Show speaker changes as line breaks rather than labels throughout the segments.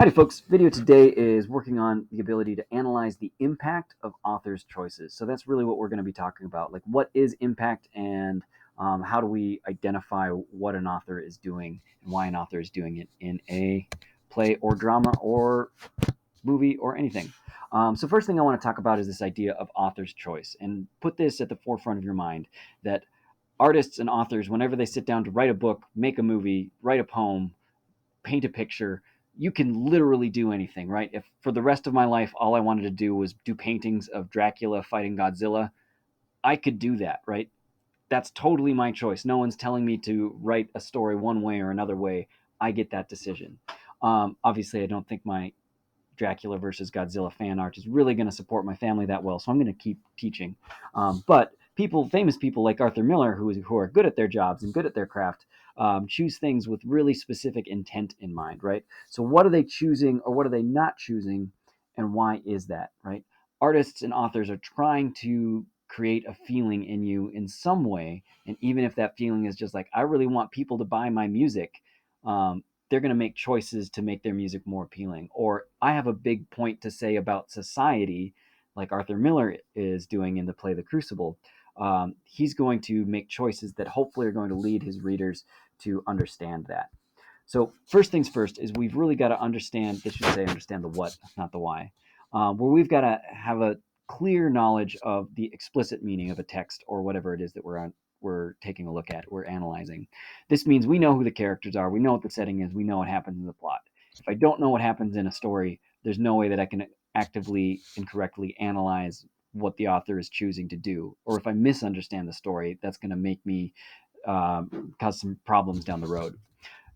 Howdy folks, video today is working on the ability to analyze the impact of authors' choices. So that's really what we're going to be talking about. Like what is impact and how do we identify what an author is doing and why an author is doing it in a play or drama or movie or anything. So first thing I want to talk about is this idea of author's choice and put this at the forefront of your mind that artists and authors, whenever they sit down to write a book, make a movie, write a poem, paint a picture, you can literally do anything, right? If for the rest of my life all I wanted to do was do paintings of Dracula fighting Godzilla, I could do that, right? That's totally my choice. No one's telling me to write a story one way or another way. I get that decision. Obviously, I don't think my Dracula versus Godzilla fan art is really going to support my family that well, so I'm going to keep teaching. But people, famous people like Arthur Miller, who are good at their jobs and good at their craft, choose things with really specific intent in mind, right? So what are they choosing or what are they not choosing, and why is that, right? Artists and authors are trying to create a feeling in you in some way, and even if that feeling is just like I really want people to buy my music, they're going to make choices to make their music more appealing. Or I have a big point to say about society, like Arthur Miller is doing in the play The Crucible. He's going to make choices that hopefully are going to lead his readers to understand that. So first things first is we've really got to understand, this should say understand the what, not the why, where we've got to have a clear knowledge of the explicit meaning of a text or whatever it is that we're taking a look at, we're analyzing. This means we know who the characters are, we know what the setting is, we know what happens in the plot. If I don't know what happens in a story, there's no way that I can actively and correctly analyze what the author is choosing to do. Or if I misunderstand the story, that's going to make me cause some problems down the road.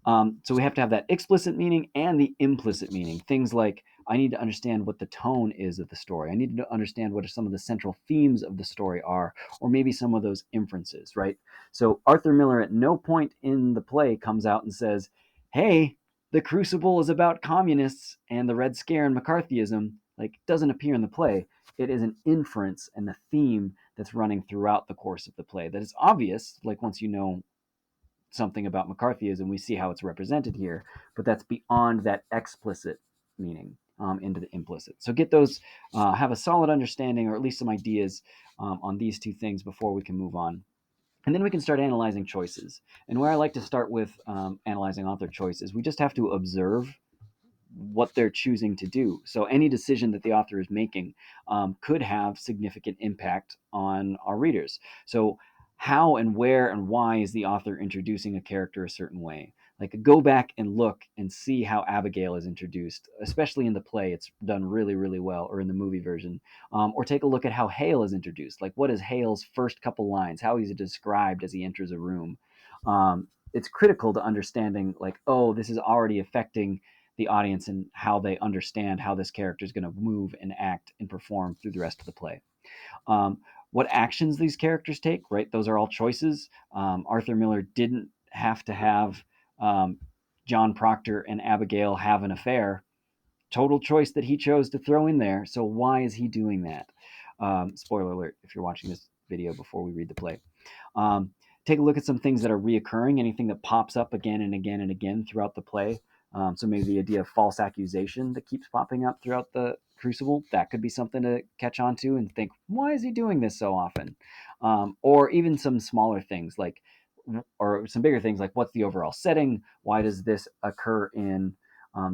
So we have to have that explicit meaning and the implicit meaning. Things like I need to understand what the tone is of the story. I need to understand what some of the central themes of the story are, or maybe some of those inferences, right? So Arthur Miller at no point in the play comes out and says, hey, the Crucible is about communists and the Red Scare and McCarthyism. Like, it doesn't appear in the play. It is an inference and the theme that's running throughout the course of the play that is obvious, like once you know something about McCarthyism, we see how it's represented here, but that's beyond that explicit meaning into the implicit. So get those, have a solid understanding or at least some ideas on these two things before we can move on. And then we can start analyzing choices. And where I like to start with analyzing author choices, we just have to observe what they're choosing to do. So any decision that the author is making could have significant impact on our readers. So how and where and why is the author introducing a character a certain way? Like go back and look and see how Abigail is introduced, especially in the play. It's done really, really well, or in the movie version. Or take a look at how Hale is introduced. Like what is Hale's first couple lines? How is it described as he enters a room? It's critical to understanding, like, oh, this is already affecting the audience and how they understand how this character is going to move and act and perform through the rest of the play. What actions these characters take, right? Those are all choices. Arthur Miller didn't have to have John Proctor and Abigail have an affair. Total choice that he chose to throw in there. So why is he doing that? Spoiler alert if you're watching this video before we read the play. Um, Take a look at some things that are reoccurring, anything that pops up again and again and again throughout the play. So maybe the idea of false accusation that keeps popping up throughout the Crucible, that could be something to catch on to and think, why is he doing this so often? Or even some smaller things like, or some bigger things like, what's the overall setting? Why does this occur in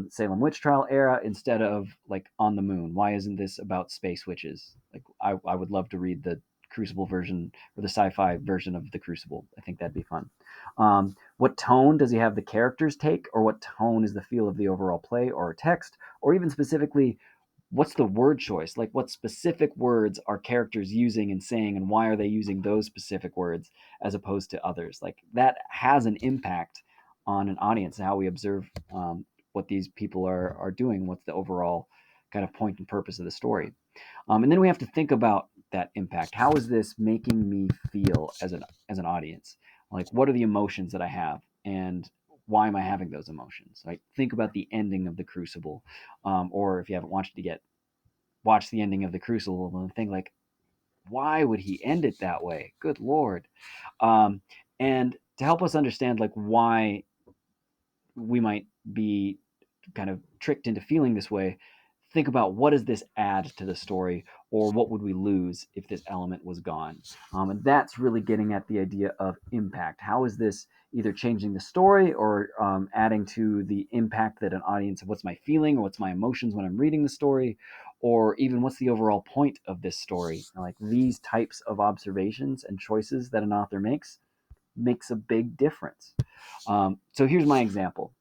Salem witch trial era instead of like on the moon? Why isn't this about space witches? Like I would love to read the Crucible version or the sci-fi version of the Crucible. I think that'd be fun. What tone does he have the characters take, or what tone is the feel of the overall play or text, or even specifically, what's the word choice? Like, what specific words are characters using and saying, and why are they using those specific words as opposed to others? Like, that has an impact on an audience and how we observe what these people are doing. What's the overall kind of point and purpose of the story? And then we have to think about that impact. How is this making me feel as an audience? Like, what are the emotions that I have, and why am I having those emotions? Like, think about the ending of the Crucible, or if you haven't watched it yet, watch the ending of the Crucible and think like, why would he end it that way? Good Lord! And to help us understand like why we might be kind of tricked into feeling this way, think about what does this add to the story, or what would we lose if this element was gone. And that's really getting at the idea of impact. How is this either changing the story or adding to the impact that an audience, what's my feeling or what's my emotions when I'm reading the story, or even what's the overall point of this story. Like these types of observations and choices that an author makes a big difference. So here's my example.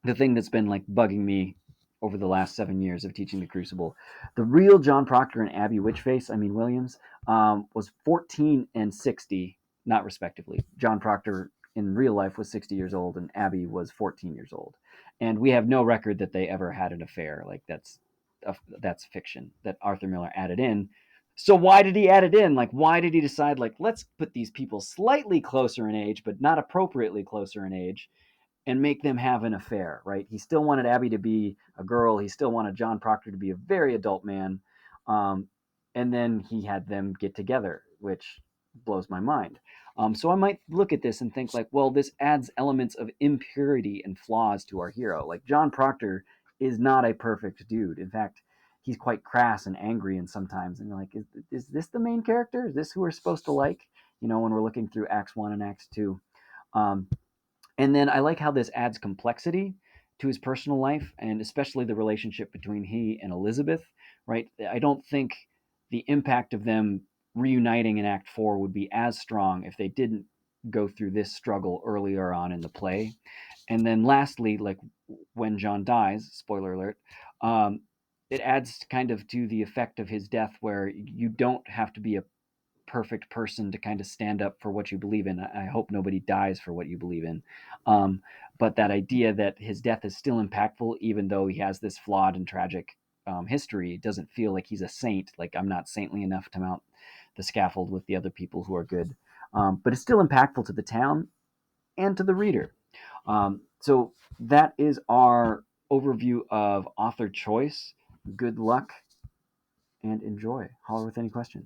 The thing that's been like bugging me over the last 7 years of teaching the Crucible. The real John Proctor and Abby Williams, was 14 and 60, not respectively. John Proctor in real life was 60 years old, and Abby was 14 years old. And we have no record that they ever had an affair. Like that's fiction that Arthur Miller added in. So why did he add it in? Like, why did he decide, like, let's put these people slightly closer in age, but not appropriately closer in age, and make them have an affair, right? He still wanted Abby to be a girl. He still wanted John Proctor to be a very adult man. Um, and then he had them get together, which blows my mind. So I might look at this and think like, well, this adds elements of impurity and flaws to our hero. Like John Proctor is not a perfect dude. In fact, he's quite crass and angry, and sometimes, and you're like, is this the main character? Is this who we're supposed to like? When we're looking through Acts 1 and Acts 2. Um, and then I like how this adds complexity to his personal life, and especially the relationship between he and Elizabeth, right? I don't think the impact of them reuniting in Act 4 would be as strong if they didn't go through this struggle earlier on in the play. And then lastly, like when John dies, spoiler alert, um, it adds kind of to the effect of his death where you don't have to be a perfect person to kind of stand up for what you believe in. I hope nobody dies for what you believe in. Um, but that idea that his death is still impactful, even though he has this flawed and tragic history, it doesn't feel like he's a saint. Like I'm not saintly enough to mount the scaffold with the other people who are good. But it's still impactful to the town and to the reader. So that is our overview of author choice. Good luck and enjoy. Holler with any questions.